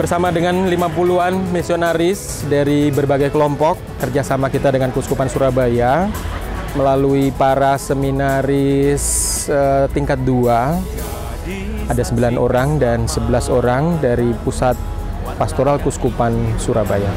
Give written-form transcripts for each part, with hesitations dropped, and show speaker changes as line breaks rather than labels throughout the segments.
Bersama dengan 50-an misionaris dari berbagai kelompok, kerjasama kita dengan Keuskupan Surabaya melalui para seminaris tingkat 2, ada 9 orang dan 11 orang dari Pusat Pastoral Keuskupan Surabaya.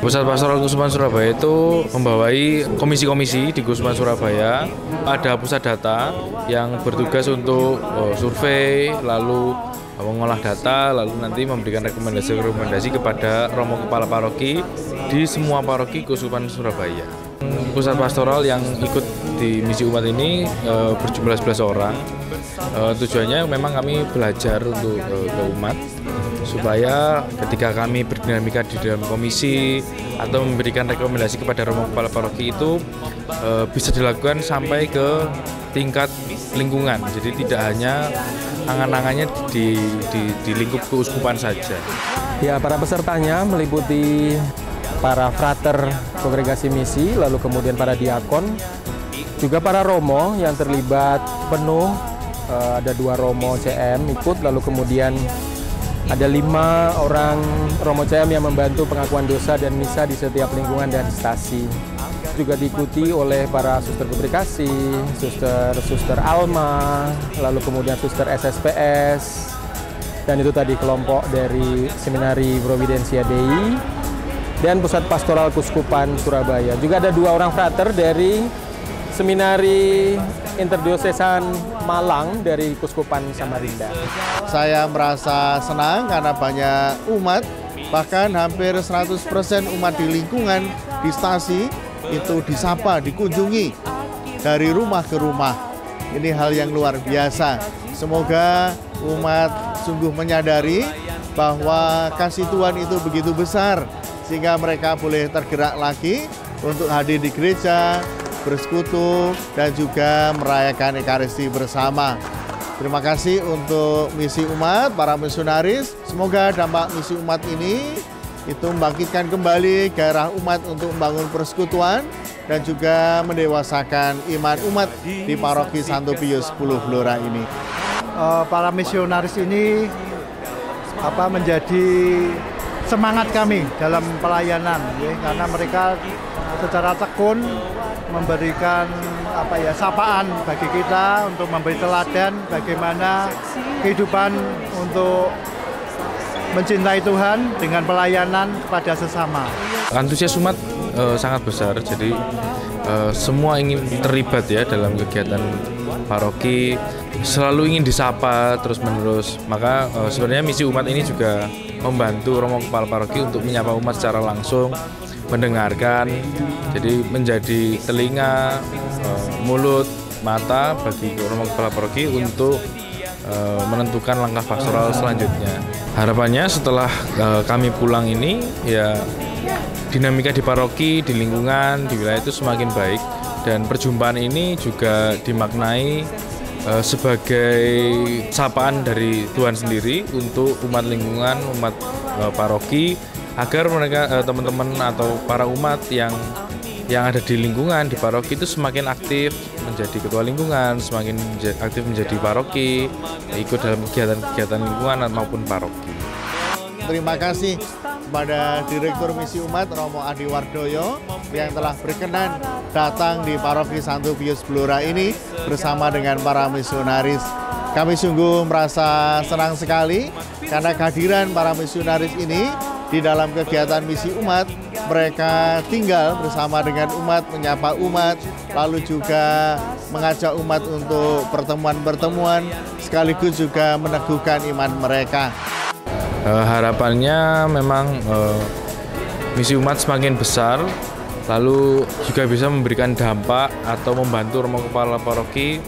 Pusat Pastoral Keuskupan Surabaya itu membawai komisi-komisi di Keuskupan Surabaya. Ada pusat data yang bertugas untuk survei, lalu mengolah data, lalu nanti memberikan rekomendasi kepada romo kepala paroki di semua paroki Keuskupan Surabaya. Pusat pastoral yang ikut di misi umat ini berjumlah 11 orang. Tujuannya memang kami belajar untuk ke umat, supaya ketika kami berdinamika di dalam komisi atau memberikan rekomendasi kepada romo kepala paroki itu bisa dilakukan sampai ke tingkat lingkungan. Jadi tidak hanya angan-angannya di lingkup keuskupan saja.
Ya, para pesertanya meliputi para frater kongregasi misi, lalu kemudian para diakon, juga para romo yang terlibat penuh. Ada 2 romo CM ikut, lalu kemudian ada 5 orang romo CM yang membantu pengakuan dosa dan misa di setiap lingkungan dan stasi. Juga diikuti oleh para suster publikasi, suster Alma, lalu kemudian suster SSPS, dan itu tadi kelompok dari Seminari Providensia Dei dan Pusat Pastoral Keuskupan Surabaya. Juga ada 2 orang frater dari Seminari Interdiosesan Malang dari Keuskupan Samarinda.
Saya merasa senang karena banyak umat, bahkan hampir 100% umat di lingkungan, di stasi, itu disapa, dikunjungi dari rumah ke rumah. Ini hal yang luar biasa. Semoga umat sungguh menyadari bahwa kasih Tuhan itu begitu besar, sehingga mereka boleh tergerak lagi untuk hadir di gereja, bersekutu, dan juga merayakan Ekaristi bersama. Terima kasih untuk misi umat, para misionaris. Semoga dampak misi umat ini itu membangkitkan kembali gairah umat untuk membangun persekutuan dan juga mendewasakan iman umat di Paroki Santo Pius X Blora ini.
Para misionaris ini menjadi semangat kami dalam pelayanan, ya, karena mereka secara tekun memberikan sapaan bagi kita untuk memberi teladan bagaimana kehidupan untuk mencintai Tuhan dengan pelayanan kepada sesama.
Antusias umat sangat besar, jadi semua ingin terlibat ya dalam kegiatan paroki, selalu ingin disapa terus-menerus. Maka sebenarnya misi umat ini juga membantu romo kepala paroki untuk menyapa umat secara langsung, mendengarkan, jadi menjadi telinga, mulut, mata bagi romo kepala paroki untuk menentukan langkah pastoral selanjutnya. Harapannya setelah kami pulang ini, ya dinamika di paroki, di lingkungan, di wilayah itu semakin baik, dan perjumpaan ini juga dimaknai sebagai sapaan dari Tuhan sendiri untuk umat lingkungan, umat paroki, agar mereka teman-teman atau para umat yang ada di lingkungan, di paroki itu semakin aktif menjadi ketua lingkungan, semakin aktif menjadi paroki, ikut dalam kegiatan-kegiatan lingkungan maupun paroki.
Terima kasih kepada Direktur Misi Umat Romo Adi Wardoyo yang telah berkenan datang di Paroki Santo Pius Blora ini bersama dengan para misionaris. Kami sungguh merasa senang sekali karena kehadiran para misionaris ini di dalam kegiatan misi umat. Mereka tinggal bersama dengan umat, menyapa umat, lalu juga mengajak umat untuk pertemuan-pertemuan, sekaligus juga meneguhkan iman mereka.
Harapannya memang misi umat semakin besar, lalu juga bisa memberikan dampak atau membantu romo kepala paroki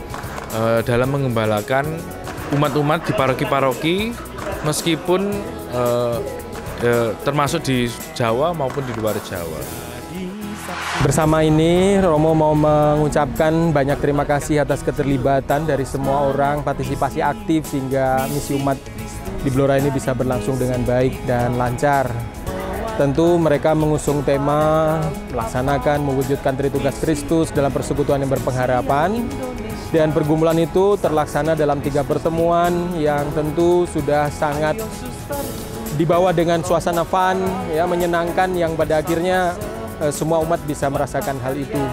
dalam mengembalakan umat-umat di paroki-paroki, meskipun termasuk di Jawa maupun di luar Jawa.
Bersama ini, Romo mau mengucapkan banyak terima kasih atas keterlibatan dari semua orang, partisipasi aktif sehingga misi umat di Blora ini bisa berlangsung dengan baik dan lancar. Tentu mereka mengusung tema melaksanakan, mewujudkan Tritugas Kristus dalam persekutuan yang berpengharapan, dan pergumulan itu terlaksana dalam 3 pertemuan yang tentu sudah sangat dibawa dengan suasana fun, ya, menyenangkan yang pada akhirnya semua umat bisa merasakan hal itu.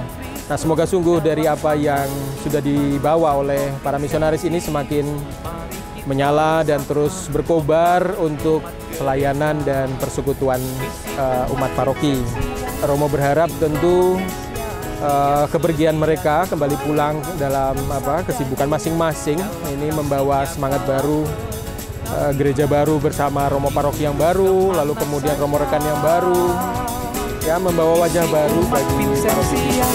Nah, semoga sungguh dari apa yang sudah dibawa oleh para misionaris ini semakin menyala dan terus berkobar untuk pelayanan dan persekutuan umat paroki. Romo berharap tentu kepergian mereka kembali pulang dalam kesibukan masing-masing ini membawa semangat baru, gereja baru bersama Romo paroki yang baru, lalu kemudian Romo rekan yang baru, ya, membawa wajah baru bagi paroki kita.